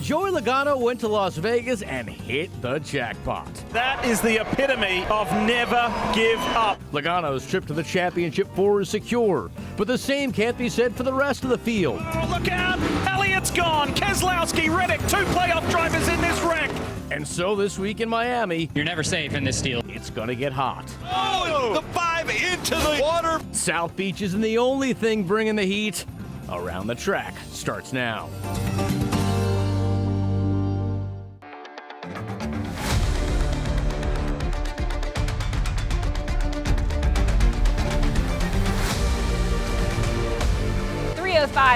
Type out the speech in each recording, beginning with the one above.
Joey Logano went to Las Vegas and hit the jackpot. That is the epitome of never give up. Logano's trip to the championship 4 is secure, but the same can't be said for the rest of the field. Oh, look out! Elliott's gone. Keselowski, Reddick, 2 playoff drivers in this wreck. And so this week in Miami, you're never safe in this deal. It's gonna get hot. Oh, the 5 into the water. South Beach isn't the only thing bringing the heat. Around the Track starts now.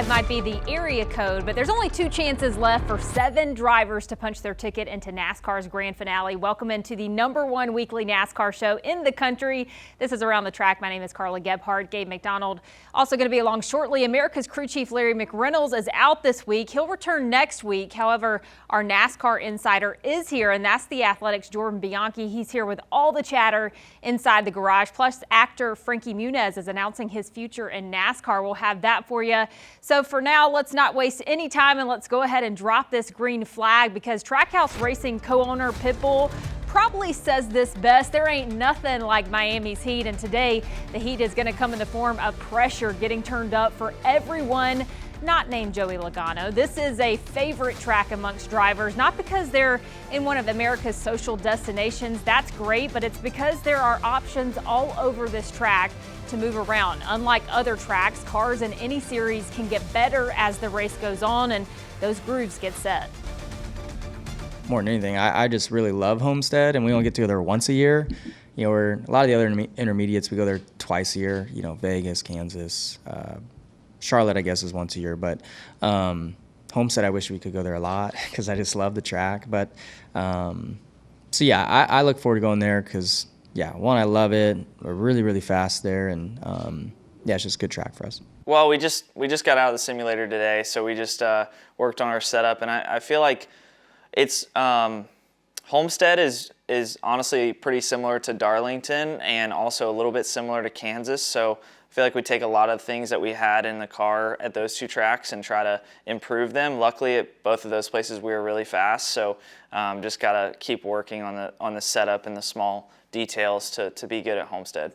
Might be the area code, but there's only 2 chances left for 7 drivers to punch their ticket into NASCAR's grand finale. Welcome into the #1 weekly NASCAR show in the country. This is Around the Track. My name is Carla Gebhardt. Gabe McDonald also going to be along shortly. America's crew chief Larry McReynolds is out this week. He'll return next week. However, our NASCAR insider is here, and that's the Athletic's Jordan Bianchi. He's here with all the chatter inside the garage. Plus, actor Frankie Muniz is announcing his future in NASCAR. We'll have that for you. So for now, let's not waste any time and let's go ahead and drop this green flag, because Trackhouse Racing co-owner Pitbull probably says this best: there ain't nothing like Miami's heat, and today the heat is going to come in the form of pressure getting turned up for everyone not named Joey Logano. This is a favorite track amongst drivers, not because they're in one of America's social destinations. That's great, but it's because there are options all over this track to move around. Unlike other tracks, cars in any series can get better as the race goes on and those grooves get set. More than anything, I just really love Homestead, and we only get to go there once a year. You know, where a lot of the other intermediates, we go there twice a year. You know, Vegas, Kansas, Charlotte, I guess, is once a year. But Homestead, I wish we could go there a lot because I just love the track. But so yeah, I look forward to going there because, yeah, one, I love it. We're really, really fast there, and yeah, it's just a good track for us. Well, we just got out of the simulator today, so we just worked on our setup, and I feel like it's Homestead is honestly pretty similar to Darlington and also a little bit similar to Kansas. So I feel like we take a lot of things that we had in the car at those 2 tracks and try to improve them. Luckily, at both of those places, we were really fast. So just gotta keep working on the setup and the small details to be good at Homestead.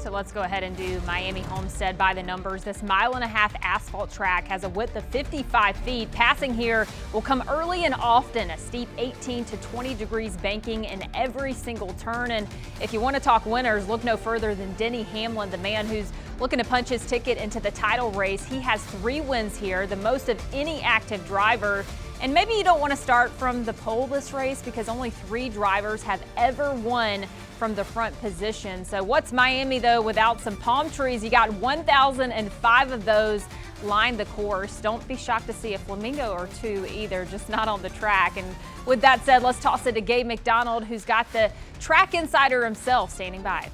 So let's go ahead and do Miami Homestead by the numbers. This 1.5 mile asphalt track has a width of 55 feet. Passing here will come early and often, a steep 18 to 20 degrees banking in every single turn. And if you want to talk winners, look no further than Denny Hamlin, the man who's looking to punch his ticket into the title race. He has 3 wins here, the most of any active driver. And maybe you don't want to start from the pole this race because only 3 drivers have ever won from the front position. So what's Miami though without some palm trees? You got 1,005 of those line the course. Don't be shocked to see a flamingo or 2 either, just not on the track. And with that said, let's toss it to Gabe McDonald, who's got the track insider himself standing by.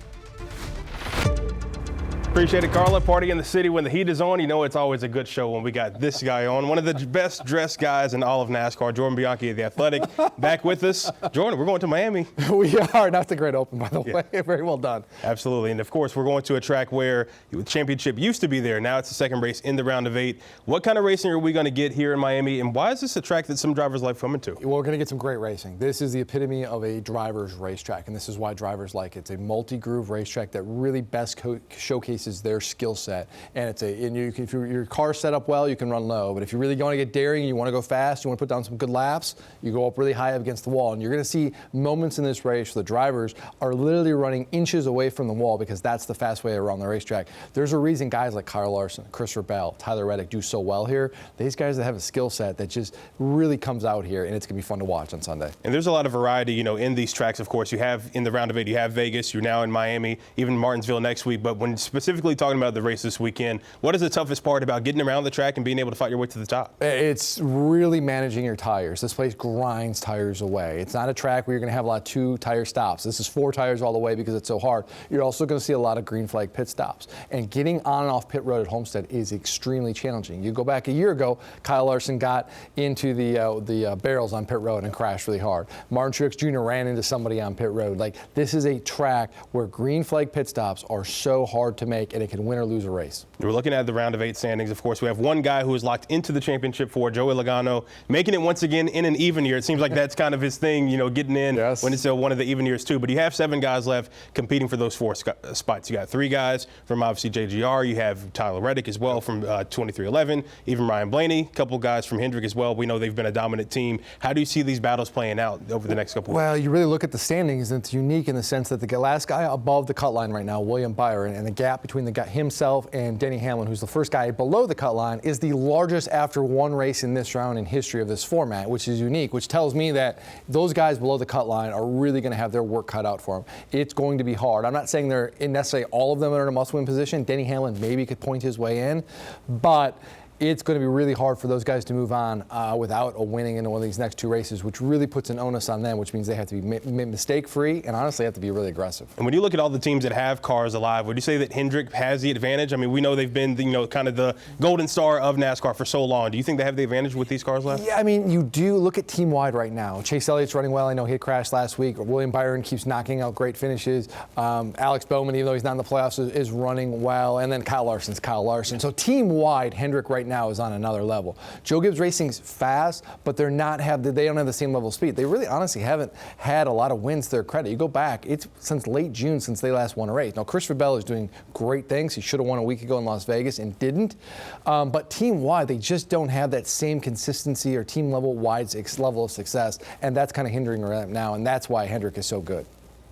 Appreciate it, Carla. Party in the city when the heat is on. You know it's always a good show when we got this guy on. One of the best dressed guys in all of NASCAR, Jordan Bianchi of The Athletic, back with us. Jordan, we're going to Miami. We are. That's a great open, by the way. Very well done. Absolutely. And, of course, we're going to a track where the championship used to be there. Now it's the second race in the round of 8. What kind of racing are we going to get here in Miami, and why is this a track that some drivers like coming to? Well, we're going to get some great racing. This is the epitome of a driver's racetrack, and this is why drivers like it. It's a multi-groove racetrack that really best showcases their skill set. And if your car's set up well, you can run low. But if you really want to get daring, you want to go fast, you want to put down some good laps, you go up really high up against the wall. And you're going to see moments in this race where the drivers are literally running inches away from the wall because that's the fast way around the racetrack. There's a reason guys like Kyle Larson, Christopher Bell, Tyler Reddick do so well here. These guys that have a skill set that just really comes out here, and it's going to be fun to watch on Sunday. And there's a lot of variety, you know, in these tracks. Of course, you have in the round of 8, you have Vegas, you're now in Miami, even Martinsville next week. But when specifically talking about the race this weekend, what is the toughest part about getting around the track and being able to fight your way to the top? It's really managing your tires. This place grinds tires away. It's not a track where you're going to have a lot of 2-tire stops. This is 4 tires all the way because it's so hard. You're also going to see a lot of green flag pit stops. And getting on and off pit road at Homestead is extremely challenging. You go back a year ago, Kyle Larson got into the barrels on pit road and crashed really hard. Martin Truex Jr. ran into somebody on pit road. Like, this is a track where green flag pit stops are so hard to make. make, and it can win or lose a race. We're looking at the round of 8 standings. Of course, we have one guy who is locked into the championship for Joey Logano, making it once again in an even year. It seems like that's kind of his thing, you know, getting in when it's one of the even years too. But you have 7 guys left competing for those 4 spots. You got 3 guys from obviously JGR. You have Tyler Reddick as well from 2311, even Ryan Blaney, a couple guys from Hendrick as well. We know they've been a dominant team. How do you see these battles playing out over the next couple weeks? Well, you really look at the standings, and it's unique in the sense that the last guy above the cut line right now, William Byron, and the gap between the guy himself and Denny Hamlin, who's the first guy below the cut line, is the largest after one race in this round in history of this format, which is unique, which tells me that those guys below the cut line are really going to have their work cut out for them. It's going to be hard. I'm not saying they're necessarily all of them are in a must-win position. Denny Hamlin maybe could point his way in, but it's going to be really hard for those guys to move on without a winning in one of these next 2 races, which really puts an onus on them, which means they have to be mistake-free and honestly have to be really aggressive. And when you look at all the teams that have cars alive, would you say that Hendrick has the advantage? I mean, we know they've been, kind of the golden star of NASCAR for so long. Do you think they have the advantage with these cars left? Yeah, I mean, you do. Look at team-wide right now. Chase Elliott's running well. I know he had crashed last week. William Byron keeps knocking out great finishes. Alex Bowman, even though he's not in the playoffs, is running well. And then Kyle Larson's Kyle Larson. So team-wide, Hendrick right now is on another level. Joe Gibbs Racing's fast, but they don't have the same level of speed. They really honestly haven't had a lot of wins to their credit. You go back, it's since late June since they last won a race. Now, Christopher Bell is doing great things. He should have won a week ago in Las Vegas and didn't. But team-wide, they just don't have that same consistency or team-level-wide level of success, and that's kind of hindering them now, and that's why Hendrick is so good.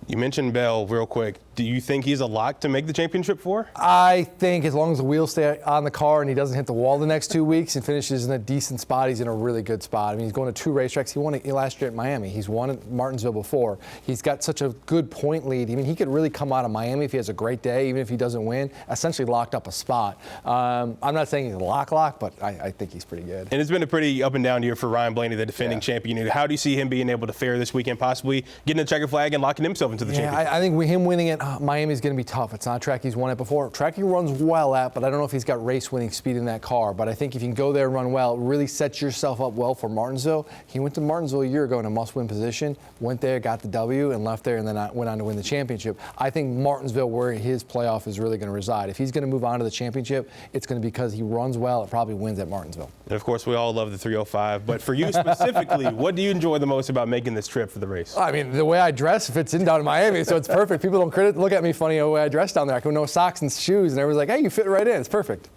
You mentioned Bell real quick. Do you think he's a lock to make the championship for? I think as long as the wheels stay on the car and he doesn't hit the wall the next 2 weeks and finishes in a decent spot, he's in a really good spot. I mean, he's going to 2 racetracks. He won it last year at Miami. He's won at Martinsville before. He's got such a good point lead. I mean, he could really come out of Miami if he has a great day, even if he doesn't win, essentially locked up a spot. I'm not saying he's a lock, but I think he's pretty good. And it's been a pretty up and down year for Ryan Blaney, the defending champion. How do you see him being able to fare this weekend, possibly getting a checkered flag and locking himself into the championship? I think him winning at Miami is going to be tough. It's not a track he's won at before. Track he runs well at, but I don't know if he's got race-winning speed in that car. But I think if you can go there and run well, it really sets yourself up well for Martinsville. He went to Martinsville a year ago in a must-win position, went there, got the W, and left there, and then went on to win the championship. I think Martinsville, where his playoff is really going to reside. If he's going to move on to the championship, it's going to be because he runs well. It probably wins at Martinsville. And, of course, we all love the 305. But for you specifically, what do you enjoy the most about making this trip for the race? I mean, the way I dress fits in down in Miami, so it's perfect. People don't look at me funny the way I dress down there. I come with no socks and shoes, and everyone's like, hey, you fit right in. It's perfect.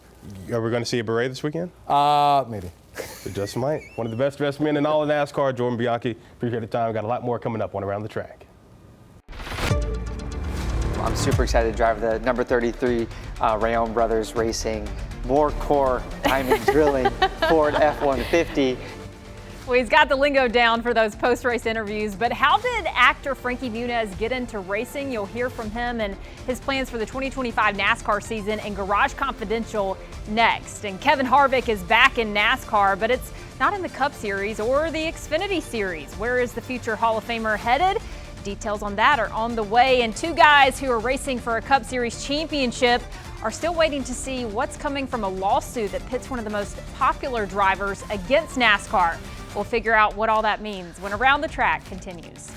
Are we going to see a beret this weekend? Maybe. It just might. One of the best dressed men in all of NASCAR, Jordan Bianchi. Appreciate the time. Got a lot more coming up on Around the Track. I'm super excited to drive the number 33 Rayon Brothers Racing More Core Diamond Drilling Ford F-150. Well, he's got the lingo down for those post-race interviews, but how did actor Frankie Muniz get into racing? You'll hear from him and his plans for the 2025 NASCAR season and Garage Confidential next. And Kevin Harvick is back in NASCAR, but it's not in the Cup Series or the Xfinity Series. Where is the future Hall of Famer headed? Details on that are on the way, and 2 guys who are racing for a Cup Series championship are still waiting to see what's coming from a lawsuit that pits one of the most popular drivers against NASCAR. We'll figure out what all that means when Around the Track continues.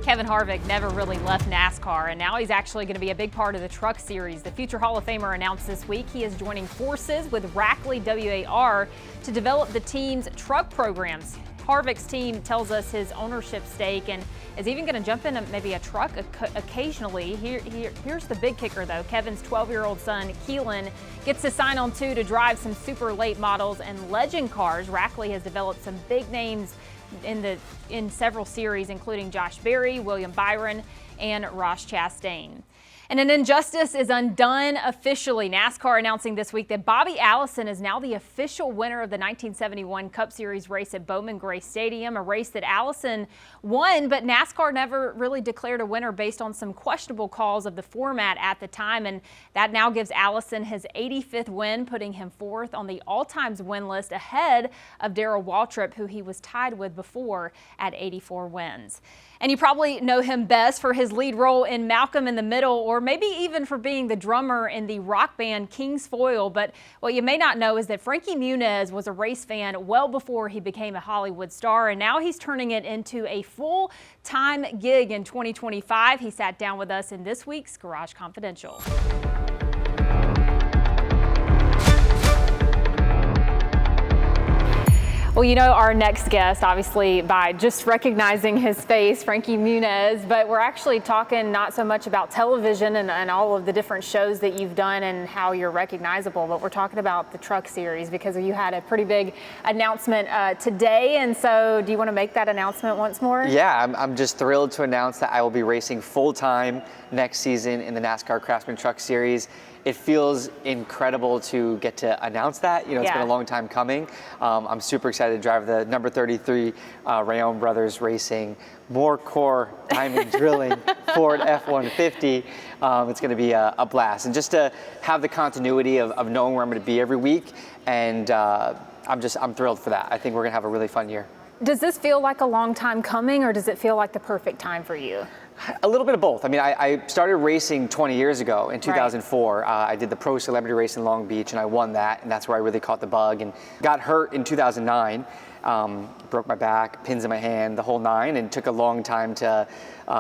Kevin Harvick never really left NASCAR, and now he's actually going to be a big part of the Truck Series. The future Hall of Famer announced this week he is joining forces with Rackley WAR to develop the team's truck programs. Harvick's team tells us his ownership stake and is even going to jump into maybe a truck occasionally. Here's the big kicker, though. Kevin's 12-year-old son, Keelan, gets to sign on too to drive some super late models and legend cars. Rackley has developed some big names in several series, including Josh Berry, William Byron, and Ross Chastain. And an injustice is undone officially. NASCAR announcing this week that Bobby Allison is now the official winner of the 1971 Cup Series race at Bowman Gray Stadium, a race that Allison won, but NASCAR never really declared a winner based on some questionable calls of the format at the time, and that now gives Allison his 85th win, putting him 4th on the all-times win list ahead of Darrell Waltrip, who he was tied with before at 84 wins. And you probably know him best for his lead role in Malcolm in the Middle, or maybe even for being the drummer in the rock band King's Foil. But what you may not know is that Frankie Muniz was a race fan well before he became a Hollywood star, and now he's turning it into a full-time gig in 2025. He sat down with us in this week's Garage Confidential. Well, you know our next guest, obviously, by just recognizing his face, Frankie Muniz, but we're actually talking not so much about television and all of the different shows that you've done and how you're recognizable, but we're talking about the truck series because you had a pretty big announcement today. And so do you want to make that announcement once more? Yeah, I'm just thrilled to announce that I will be racing full-time next season in the NASCAR Craftsman Truck Series. It feels incredible to get to announce that. You know, it's been a long time coming. I'm super excited to drive the number 33 Rayon Brothers Racing more core diamond drilling Ford F-150. It's going to be a blast, and just to have the continuity of knowing where I'm going to be every week, and I'm thrilled for that. I think we're going to have a really fun year. Does this feel like a long time coming, or does it feel like the perfect time for you? A little bit of both. I mean, I started racing 20 years ago in 2004. Right. I did the Pro Celebrity Race in Long Beach, and I won that, and that's where I really caught the bug, and got hurt in 2009. Broke my back, pins in my hand, the whole nine, and took a long time to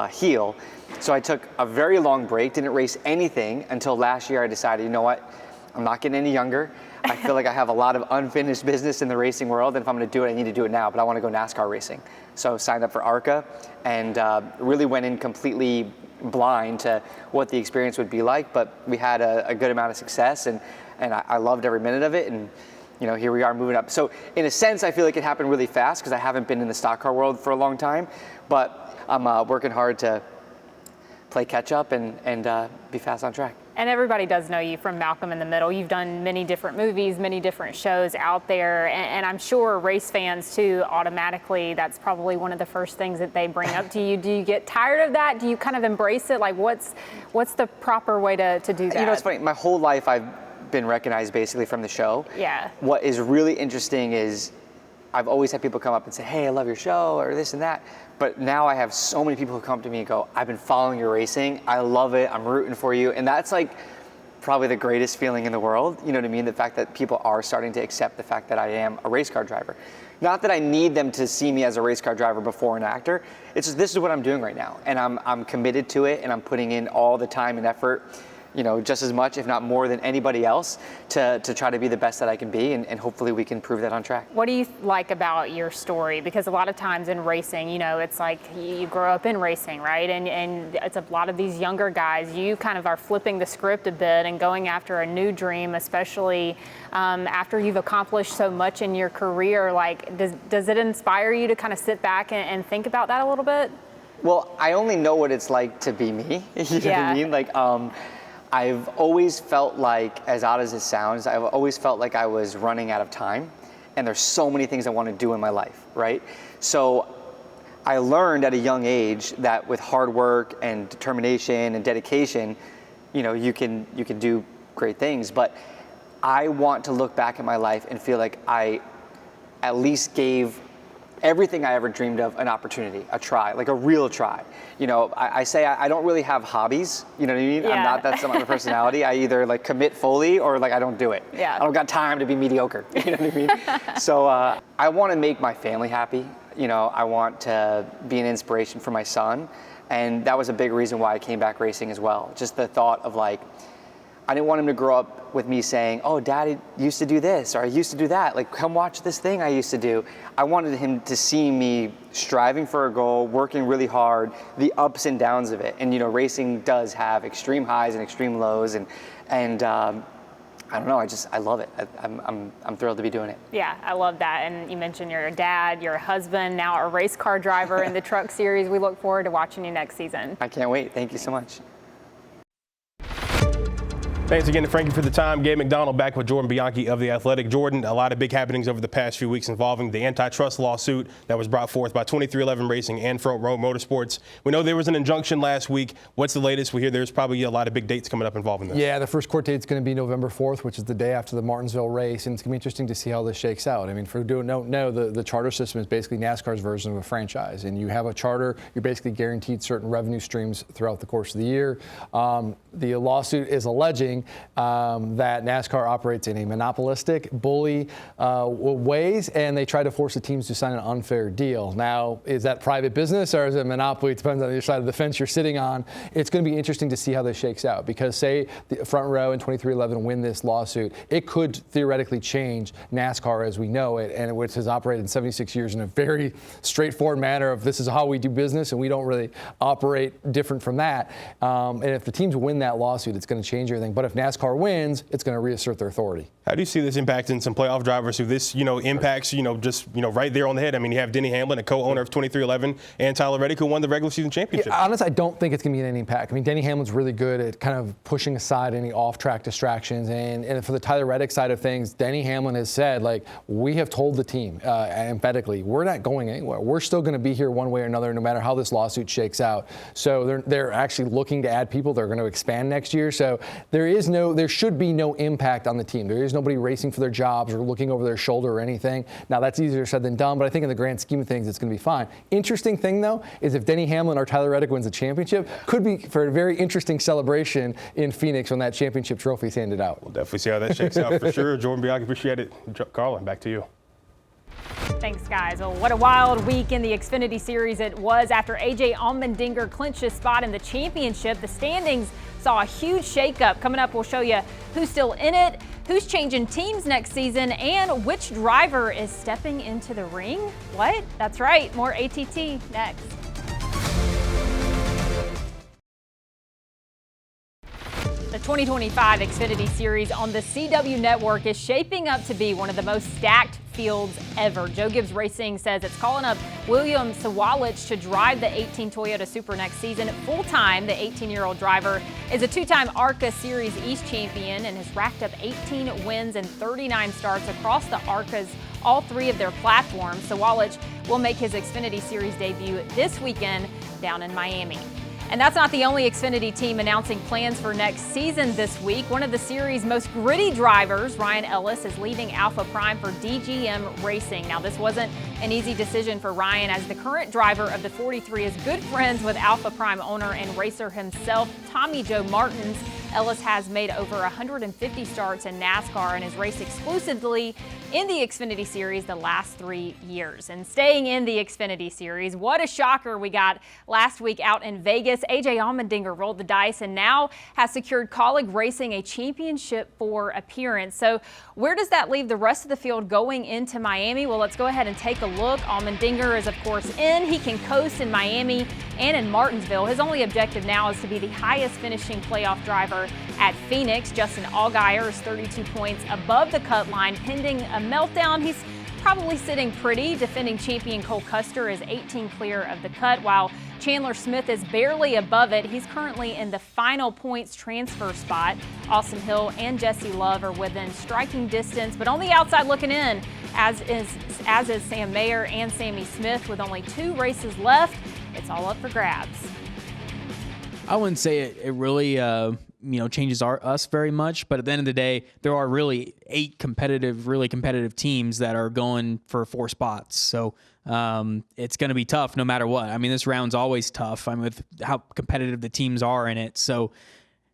heal. So I took a very long break, didn't race anything until last year. I decided, you know what, I'm not getting any younger. I feel like I have a lot of unfinished business in the racing world, and if I'm going to do it, I need to do it now, but I want to go NASCAR racing. So signed up for ARCA, and really went in completely blind to what the experience would be like, but we had a good amount of success, and I loved every minute of it, and you know, here we are moving up. So in a sense, I feel like it happened really fast because I haven't been in the stock car world for a long time, but I'm working hard to play catch up and be fast on track. And everybody does know you from Malcolm in the Middle. You've done many different movies, many different shows out there, and I'm sure race fans too, automatically, that's probably one of the first things that they bring up to you. Do you get tired of that? Do you kind of embrace it? Like, what's the proper way to do that? You know, it's funny, my whole life I've been recognized basically from the show. Yeah. What is really interesting is I've always had people come up and say, hey, I love your show, or this and that. But now I have so many people who come to me and go, I've been following your racing. I love it. I'm rooting for you. And that's like probably the greatest feeling in the world. You know what I mean? The fact that people are starting to accept the fact that I am a race car driver. Not that I need them to see me as a race car driver before an actor. It's just, this is what I'm doing right now. And I'm committed to it, and I'm putting in all the time and effort, you know, just as much, if not more than anybody else, to try to be the best that I can be, and hopefully we can prove that on track. What do you like about your story? Because a lot of times in racing, you know, it's like you grow up in racing, right? And it's a lot of these younger guys, you kind of are flipping the script a bit and going after a new dream, especially after you've accomplished so much in your career. Like, does it inspire you to kind of sit back and think about that a little bit? Well, I only know what it's like to be me. You know what I mean? Like, I've always felt like, as odd as it sounds, I've always felt like I was running out of time, and there's so many things I want to do in my life, right? So I learned at a young age that with hard work and determination and dedication, you know, you can do great things. But I want to look back at my life and feel like I at least gave everything I ever dreamed of an opportunity, a try, like a real try. You know, I say I don't really have hobbies, you know what I mean? Yeah. I'm not that sort of personality. I either like commit fully or like I don't do it. Yeah. I don't got time to be mediocre, you know what I mean? So I want to make my family happy. You know, I want to be an inspiration for my son. And that was a big reason why I came back racing as well. Just the thought of like, I didn't want him to grow up with me saying, oh, Daddy used to do this, or I used to do that. Like, come watch this thing I used to do. I wanted him to see me striving for a goal, working really hard, the ups and downs of it. And, you know, racing does have extreme highs and extreme lows. And I don't know, I love it. I'm thrilled to be doing it. Yeah, I love that. And you mentioned you're a dad, you're a husband, now a race car driver in the truck series. We look forward to watching you next season. I can't wait. Thank you so much. Thanks again to Frankie for the time. Gabe McDonald back with Jordan Bianchi of The Athletic. Jordan, a lot of big happenings over the past few weeks involving the antitrust lawsuit that was brought forth by 2311 Racing and Front Row Motorsports. We know there was an injunction last week. What's the latest? We hear there's probably a lot of big dates coming up involving this. Yeah, the first court date is going to be November 4th, which is the day after the Martinsville race, and it's going to be interesting to see how this shakes out. I mean, for those who don't know, the charter system is basically NASCAR's version of a franchise, and you have a charter, you're basically guaranteed certain revenue streams throughout the course of the year. The lawsuit is alleging that NASCAR operates in a monopolistic, bully ways, and they try to force the teams to sign an unfair deal. Now, is that private business or is it monopoly? It depends on the side of the fence you're sitting on. It's going to be interesting to see how this shakes out, because say the Front Row and 2311 win this lawsuit, it could theoretically change NASCAR as we know it, and which has operated in 76 years in a very straightforward manner of this is how we do business, and we don't really operate different from that. And if the teams win that lawsuit, it's going to change everything. But if NASCAR wins, it's going to reassert their authority. How do you see this impacting some playoff drivers who this, impacts, just, right there on the head? I mean, you have Denny Hamlin, a co-owner of 2311, and Tyler Reddick, who won the regular season championship. Yeah, honestly, I don't think it's going to be any impact. I mean, Denny Hamlin's really good at kind of pushing aside any off-track distractions. And for the Tyler Reddick side of things, Denny Hamlin has said, we have told the team emphatically, we're not going anywhere. We're still going to be here one way or another, no matter how this lawsuit shakes out. So they're actually looking to add people. They're going to expand next year. So there should be no impact on the team. There is nobody racing for their jobs or looking over their shoulder or anything. Now, that's easier said than done, but I think in the grand scheme of things, it's going to be fine. Interesting thing, though, is if Denny Hamlin or Tyler Reddick wins the championship, could be for a very interesting celebration in Phoenix when that championship trophy is handed out. We'll definitely see how that shakes out for sure. Jordan Bianchi, appreciate it. Carla, back to you. Thanks, guys. Well, what a wild week in the Xfinity Series it was after A.J. Allmendinger clinched his spot in the championship. The standings saw a huge shakeup. Coming up, we'll show you who's still in it, who's changing teams next season, and which driver is stepping into the ring. What? That's right. More ATT next. The 2025 Xfinity Series on the CW Network is shaping up to be one of the most stacked fields ever. Joe Gibbs Racing says it's calling up William Sawalich to drive the 18 Toyota Supra next season full-time. The 18-year-old driver is a two-time ARCA Series East champion and has racked up 18 wins and 39 starts across the ARCAs, all three of their platforms. Sawalich will make his Xfinity Series debut this weekend down in Miami. And that's not the only Xfinity team announcing plans for next season this week. One of the series' most gritty drivers, Ryan Ellis, is leaving Alpha Prime for DGM Racing. Now, this wasn't an easy decision for Ryan, as the current driver of the 43 is good friends with Alpha Prime owner and racer himself, Tommy Joe Martins. Ellis has made over 150 starts in NASCAR and has raced exclusively in the Xfinity Series the last 3 years. And staying in the Xfinity Series, what a shocker we got last week out in Vegas. A.J. Allmendinger rolled the dice and now has secured Colleague Racing a championship 4 appearance. So where does that leave the rest of the field going into Miami? Well, let's go ahead and take a look. Allmendinger is, of course, in. He can coast in Miami and in Martinsville. His only objective now is to be the highest finishing playoff driver at Phoenix. Justin Allgaier is 32 points above the cut line, pending a meltdown. He's probably sitting pretty. Defending champion Cole Custer is 18 clear of the cut, while Chandler Smith is barely above it. He's currently in the final points transfer spot. Austin Hill and Jesse Love are within striking distance, but on the outside looking in, as is Sam Mayer and Sammy Smith. With only 2 races left, it's all up for grabs. I wouldn't say it really changes us very much, but at the end of the day, there are really 8 really competitive teams that are going for 4 spots. So it's going to be tough no matter what. I mean, this round's always tough. I mean, with how competitive the teams are in it. So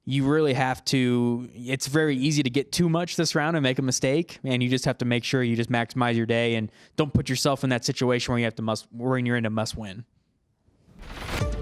you really have to, it's very easy to get too much this round and make a mistake. And you just have to make sure you just maximize your day and don't put yourself in that situation where you're in a must win.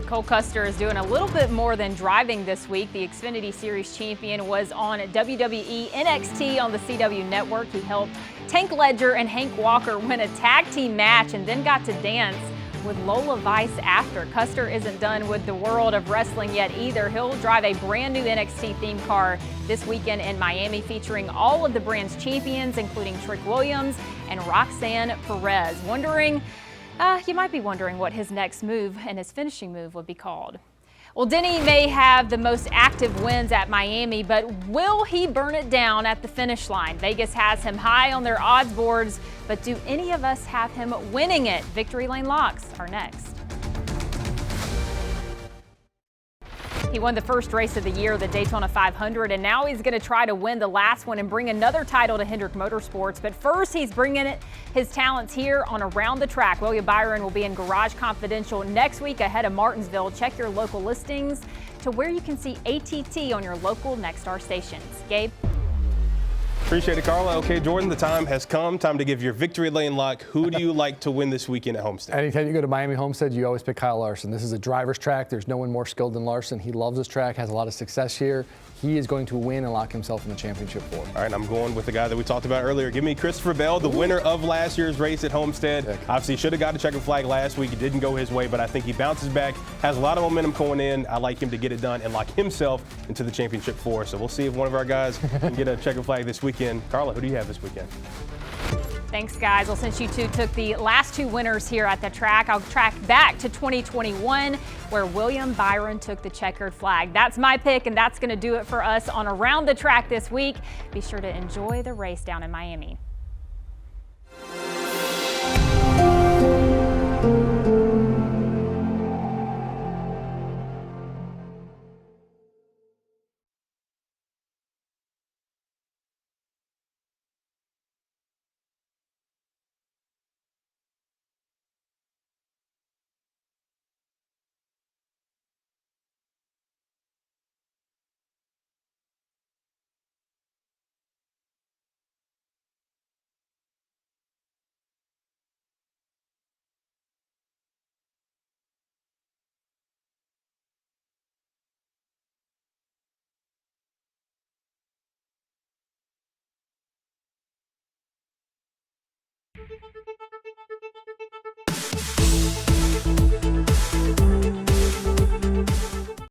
Cole Custer is doing a little bit more than driving this week. The Xfinity Series champion was on WWE NXT on the CW Network. He helped Tank Ledger and Hank Walker win a tag team match and then got to dance with Lola Vice after. Custer isn't done with the world of wrestling yet either. He'll drive a brand new NXT themed car this weekend in Miami, featuring all of the brand's champions, including Trick Williams and Roxanne Perez. You might be wondering what his next move and his finishing move would be called. Well, Denny may have the most active wins at Miami, but will he burn it down at the finish line? Vegas has him high on their odds boards, but do any of us have him winning it? Victory Lane locks are next. He won the first race of the year, the Daytona 500, and now he's going to try to win the last one and bring another title to Hendrick Motorsports. But first, he's bringing his talents here on Around the Track. William Byron will be in Garage Confidential next week ahead of Martinsville. Check your local listings to where you can see ATT on your local Nexstar stations. Gabe? Appreciate it, Carla. Okay, Jordan, the time has come. Time to give your Victory Lane lock. Who do you like to win this weekend at Homestead? Anytime you go to Miami Homestead, you always pick Kyle Larson. This is a driver's track. There's no one more skilled than Larson. He loves this track, has a lot of success here. He is going to win and lock himself in the championship for. All right, I'm going with the guy that we talked about earlier. Give me Christopher Bell, the winner of last year's race at Homestead. Obviously, should have got a checkered flag last week. It didn't go his way, but I think he bounces back, has a lot of momentum going in. I like him to get it done and lock himself into the championship for. So we'll see if one of our guys can get a checkered flag this weekend. Carla, who do you have this weekend? Thanks, guys. Well, since you two took the last two winners here at the track, I'll track back to 2021, where William Byron took the checkered flag. That's my pick, and that's going to do it for us on Around the Track this week. Be sure to enjoy the race down in Miami.